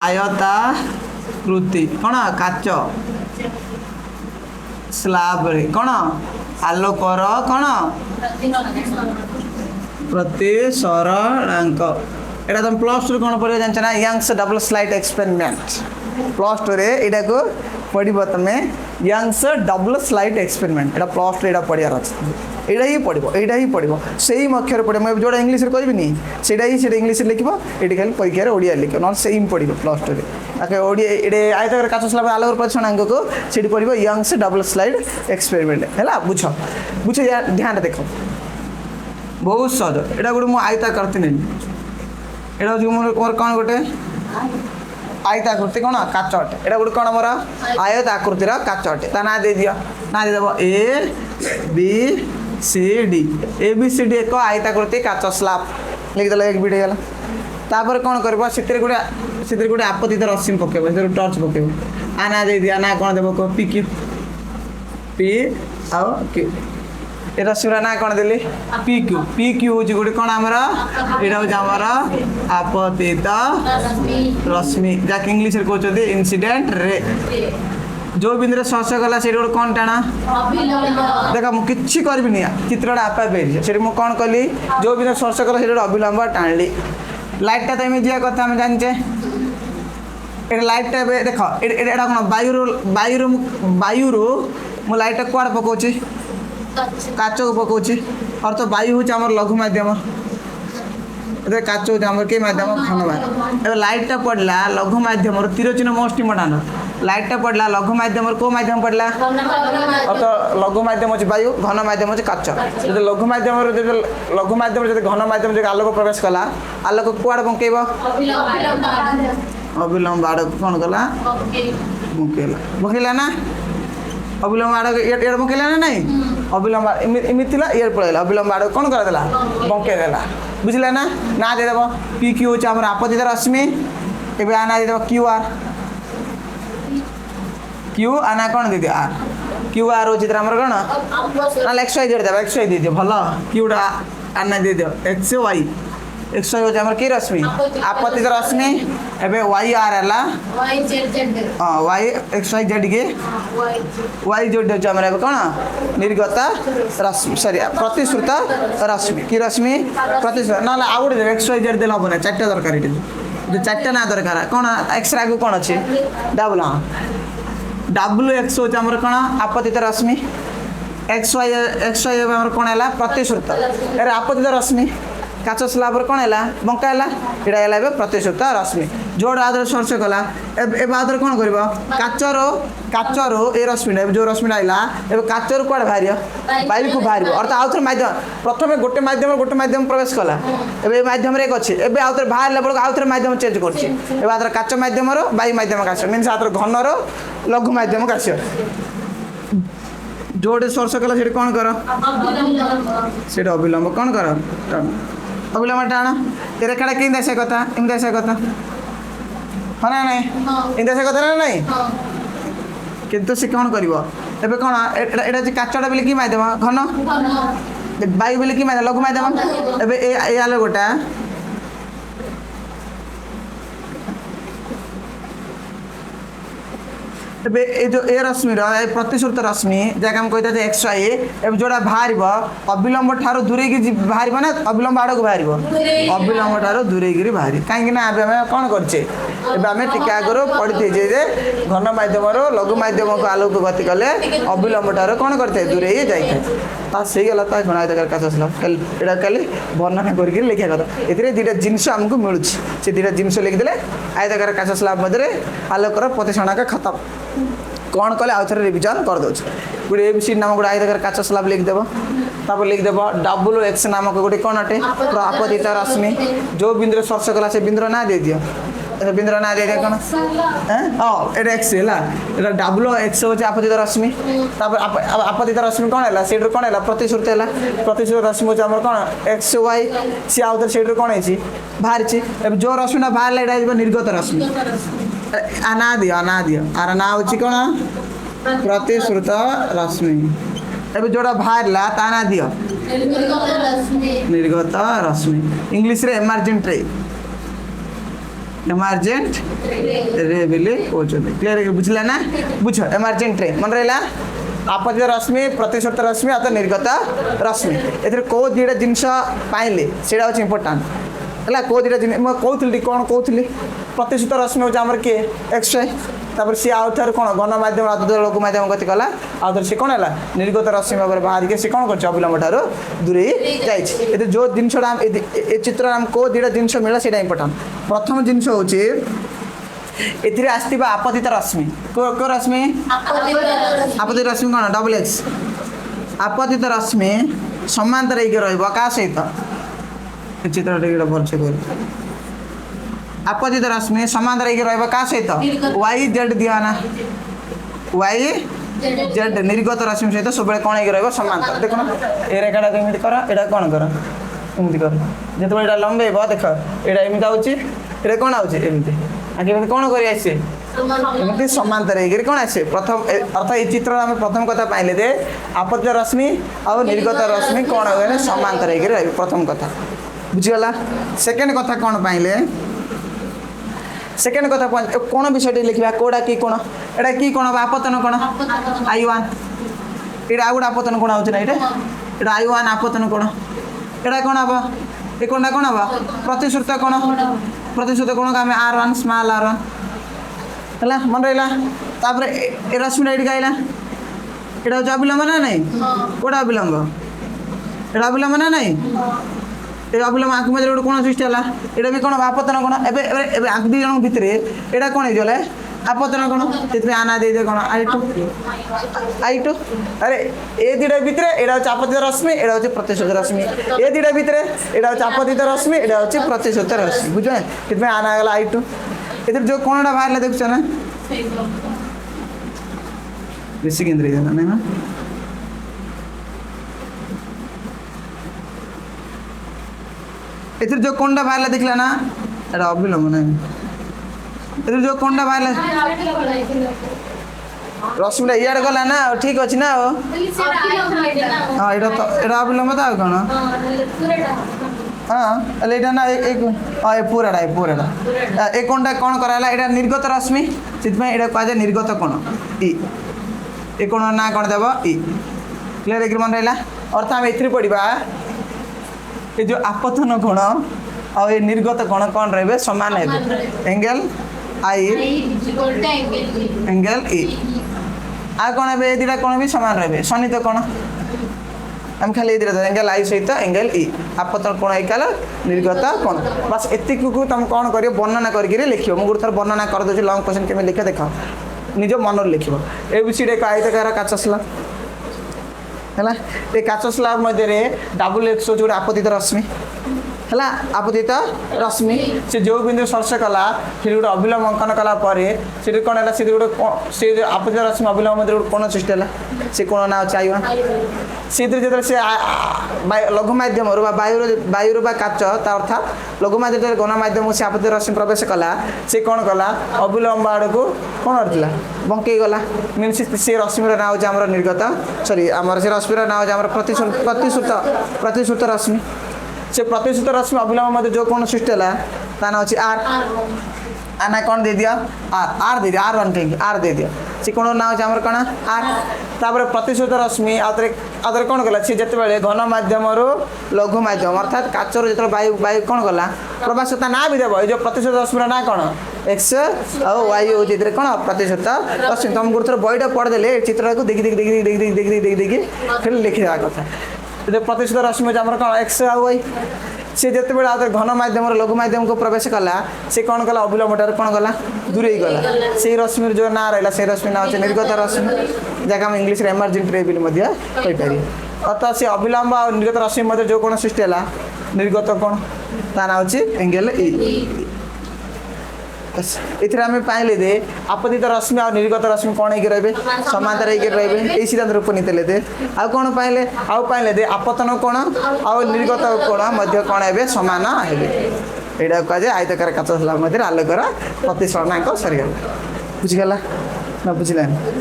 आयता कृति कौन काच स्लाब रे कौन आलोकर कौन प्रतिसरणांक एटा तुम प्लस टू कौन पढ़े जान ना Young's double slide experiment plus two रे एटा को पढ़िबो तमे यंग्स डबल स्लाइड एक्सपेरिमेंट एटा प्लस टू एटा पढ़ियार अछि एटा ही पढ़िबो सेम अक्षर पढ़े मैं जोड़ा इंग्लिश रे कहबिनी सेटा ही सेटा इंग्लिश रे लिखिबो एटी खाली परीक्षा रे ओडिया लिखो न सेम पढ़िबो प्लस टू रे आके ओडिया एडे आयताकार काच स्लाब आलोकर प्रतिसरणांक को सेठी पढ़िबो यंग्स डबल स्लाइड एक्सपेरिमेंट हैला बुझ ध्यान रे देखो बहुत सहज एटा गोटे मु आयता करते नहीं एटा जो मोर कौन गोटे आयत आकृति कौन काच अटे एटा गोटे कौन मोर आयत आकृतिर काच अटे ता ना दे दियो ना दे देबो A B C D A B C D एक आयत आकृति काच स्लाब लिख देला एक बिट गला तापर कौन करबो सितिर गोटे आपतित रश्मि पकेबो सितिर टॉर्च पकेबो आ ना दे दिया ना कौन देबो को पी क्यू पी आ क्यू ए रश्मिरा ना कौन देली पी क्यू हो गोटे कौन आमर एटा हो आमर आपतित रश्मि जहाँ इंग्लिश रे कहते इंसिडेंट रे जो बिंदु स्पर्श कला से गोटे कौन टाणा देख मुझे किसी करनी चित्रटा आपे बेरी से मुझे कौन कली जो बिंदु स्पर्श कला से गोटे अविलंब टाणली लाइटा तो एम दिया कथा आम जाचे ये लाइटा देख एटा कौन वायु मु लाइटा कुआड़े पकाऊँ काच को पकाऊँ और तो वायु हूँ आम लघु मध्यम काच हूँ आम के मध्यम घन माध्यम लाइटा पड़ला लघु मध्यम तीर चिन्ह मोस्ट इम्पोर्टाट लाइटा पड़ला लघु मध्यम को मध्यम पड़ला और तो लघु मध्यम अच्छे वायु घन मध्यम अच्छे काच जो लघु मध्यम जो घन मध्यम जो आलोक प्रवेश कला आलोक कुआड़े पकेब अविलंब आड़ कौन कला पकेला ना अविलंब आड़ इे पकेला ना नहीं अविलंब इमित ये पड़ेगा अविलंब आड़ कौन करदेला बंकेदेला बुझला ना ना देदेव पी क्यू हूँ आम आपतित रश्मि एवं आ ना देदेव क्यू आर क्यू आना कौन दे आर क्यू आर हो आम कौन ना एक्स वाई दे भल क्यूटा आना दे दियो एक्स वाई एक्स वाई हो कि रश्मि आपतित रश्मि एवं वाई आर है हाँ वाई एक्स वाई जेड के वाई जेड हो कौन निर्गत रश्मि सॉरी प्रतिश्रुत रश्मि कि रश्मि प्रतिश्रुत ना आउ गए एक्स वाई जेड देना हम ना चार्टा दरकार ये जो चार्टा ना दरकार कौन एक्स आगे कौन अच्छे डबल हाँ डब्ल्यू एक्स हो कौन आपतित रश्मि एक्स वाई कौन है प्रतिश्रुत यार आपतित रश्मि काच स्लाब कौन है बंका है यहाँ प्रतिश्रुत रश्मि जोड़ा आदर स्पर्श कला आदर कौन कर काचर ये रश्मि जो रश्मि आइला ए काचर कौन बाहर वायु को बाहर अर्थात आउ थे मध्यम प्रथम गोटे मध्यम प्रवेश कला ए मध्यम एक अच्छे एवं आउ थे बाहर बेलू आउ थे मध्यम चेंज कर काच मध्यम वायु मध्यम काश मीन आदर घन लघु मध्यम काश जोड़े स्पर्श कला से कौन कर से अविलंब कौन कर अविलंब टाण ये रेखाटा कि आसा कथा एमती आसा कथा हाँ ना नहीं एमती आसा कथा ना नहीं किंतु से कौन कर कौन एटा काचटा बोले कि मध्यम घन वायु बोले कि मध्यम लघु मध्यम ए आलोकटा जो ए रश्मि प्रतिश्रुत रश्मि जैक हम कहते एक्स वाई एवं जोड़ा बाहर अविलंब ठार दूरे बाहर ना अविलंब आड़ को बाहर अविलंब ठार दूरे बाहर कहीं कौन करचे आम टे आगर पढ़ी जे घन मध्यम लघु मध्यम को आलोक गति कले अविलंब ठार कौन करते दूरे जाए से गला गणायतकार काच यहाँ खाली वर्णना करके लिखा कथा ये दुटा जिनस आमको मिलूँ से दुटा जिनस लिखिदे आयताकार काच स्लाब मध्य आलोकर प्रतिसरणांक खत्म कौन कले आउ थे रिविजन कर दे गोटे ए बी सी नामक गोटे आयताकार काच स्लाब लिखिदेव तापर लिखिदेव डब्ल्यू एक्स नामक गोटे कौन अटे आपतित रश्मि जो बिंदु स्पर्श कला से बिंदुर ना दे दियो बिंदुर ना दे दिया कौन हाँ ये एक्स है डब्ल्यू एक्स हूँ आपतित रश्मि आपतित रश्मि कौन है से कौन है प्रतिश्रुत है प्रतिश्रुत रश्मि हूँ आम कौन एक्स वाई सी आउ थे से कौन है बाहर जो रश्मिटा बाहर यहाँ निर्गत रश्मि आना दियो आर ना हूँ कौन प्रतिश्रुत रश्मि ए जोड़ा बाहर ता ना दियो निर्गत रश्मि इंग्लिश रे एमर्जेंट रे एमर्जेंट रे बोली कहते क्लीयर बुझला ना बुझ एमर्जेंट रे मन रहा आपतित रश्मि प्रतिश्रुत रश्मि अथवा निर्गत रश्मि ए कौ दुटा जिनस पाइले से इंपोर्टाट है कौ दुटा जिन कहती कौन कहती प्रतिश्रुत रश्मि हूँ आम किए एक्सरे तापर सी आउ थे कौन गणमाध्यम लघु माध्यम गति कला आउ थे सी कौन है निर्गत रश्मि भाव में बाहर के सी कौन कर अविलंब ठार दूरे जाइए जो जिनसा चित्र आम कौ दुटा जिनस मिला से इंपोर्टाट प्रथम जिनस हूँ एथिरे आस्तिबा आपतित रश्मि को रश्मि आपतित रश्मि कौन डबल एक्स आपतित रश्मि समांतर रहिबो का सहित चित्र भलसे कर आपतित रश्मि समांतर रहिबो का सहित वाई जेड दियाना वाई जेड निर्गत रश्मि सहित सब कौन हो समांतर देख ए रेखाटा एमती कर एटा कौन कर एमती कर जो यहाँ लंबेब देख यहाँ एमती आउे कौन आमती आगे कौन कर समांतर कौन आसे प्रथम अर्थात ये चित्र आम प्रथम कथा पाइले दे आपतित रश्मि और निर्गत रश्मि कौन हुए समांतर प्रथम कथा बुझीगला सेकेंड कथा कौन पाइले सेकेंड कथा कौन विषय लिखा कौटा कि कौन एटा कि कौन आपतन कौन I1 ये आउ गोटे आपतन कौन होना यहाँ I1 आपतन कौन एटा कौन हम ये कौन कौन हम प्रतिश्रुत कौन प्रतिश्रुत कौन आम R1 स्मॉल R1 है मन रहा तापर ए रश्मि ये गाइला यहाँ हूँ अविलंब ना नहीं कौटा अविलंब यहाँ अविलंब ना नहीं ये अविलंब आंख मध्य गोटे कौन सृष्टि है यहाँ भी कौन आपतन कौन ए आंख दी जन भितर यहाँ कौन हो आपतन कौन से आना दे दे कौन I2 अरे ए दुटा भितर यहाँ हूँ आपतित रश्मि यहाँ हूँ प्रतिश्रुत रश्मि ए दुटा भितर यहाँ हूँ आपतित रश्मि यहाँ हूँ प्रतिश्रुत रश्मि बुझे से आना गला I2 इधर जो कौनटा बाहर देखुच ना बेसी केन्द्र नहीं ना इधर जो कौनटा बाहर देखला ना एटा अविलंब नहीं इधर जो कौनटा बाहर रश्मिटा इे गला ना ठीक अच्छे ना हाँ यहाँ अविलंब तो कौन हाँ यहाँ ना एक हाँ ये पूराटा ये कौनटा कौन कराला यहाँ निर्गत रश्मि से कहुए निर्गत कौन ये कौन ना कौन देव क्लीयर एक मन रहा अर्थ आम ए पढ़ा ये जो आपतन कोण और ये निर्गत कोण कौन रहे समान है एंगल आई एंगल ई आ कौन है दुटा कौन भी समान रहे सन्निहित कोण आम खाली एंगल आई सहित एंगल ई आपतन कोण एकाल निर्गत कोण बस एतिक तुम कौन कर वर्णना करके लिख मुझे गोटे थर वर्णना कर दूसरी लंग क्वेश्चन केमी लिखे देख निज मन लिख ए बी सी डी एक आयतकार काच स्लैब है ये काच स्लैब मध्य डबल एक्स हूँ गोटे आपतित रश्मि है आपतित रश्मि से जो बिंदु स्पर्श कला फिर गोटे अविलंब अंकन कलापर से कौन है गोटे से आपतित रश्मि अविलंब मध्य गोटे कोण सृष्टि है से कोण ना अच्छे I1 से जो से लघु माध्यम वायु काच अर्थात लघु माध्यम गणमाध्यम से आपतित रश्मि प्रवेश कला से कौन कला अविलंब आड़ को कौन करता बंकई गला मीन से रश्मिर ना हूँ आम निर्गत सॉरी आम से रश्मिर ना हूँ आम प्रतिश्रुत रश्मि से प्रतिश्रुत रश्मि अविलंब मध्य जो कौन सृष्टि है ता ना अच्छे R आना कौन दे दिया R दे दिया R1 कहीं R दे दिया से कौन ना हूँ आम कौन R तापर प्रतिश्रुत रश्मि आउे कौन कला सी जिते घनमाध्यम लघु माध्यम अर्थात काचर जो वायु वायु कौन कला प्रवास ता ना भी देव ये प्रतिश्रुत रश्मिर ना कौन एक्स और वाई हूँ कौन प्रतिश्रुत रश्मि तुम गोटे थर बईटा पढ़देले चित्र को देखी देखी देखी देखी देखी देखी देखी देखी फिर लिखिदेवा कथा जो प्रतिश्रुत रश्मि आम कौन एक्स आ वाई सी जिते बड़े घन माध्यम लघु माध्यम को प्रवेश कला से कौन कला अविलंब ठार कौन गला दूरे गला से रश्मि जो ना रहा से रश्मि ना अच्छे निर्गत रश्मि जहाँ आम इंग्लीश एमर्जेंट रे कहीपर अर्थात से अविलंब और निर्गत रश्मि मध्य जो कौन सृष्टि है निर्गत कौन ता ना हूँ एंगल ई ये आम पाइले दे आपतित रश्मि और निर्गत रश्मि कौन हो रे समांतर रे यही सिद्धांत रूप नीते दे आउ कौन पाइले आउ पाइले दे आपतन कोण और निर्गत कोण मध्य कौन हे समान हे यहाँ कहुए आयतकार काच स्लैब मध्य आलोकर प्रतिसरणांक सरीगला बुझीगला ना बुझिलानी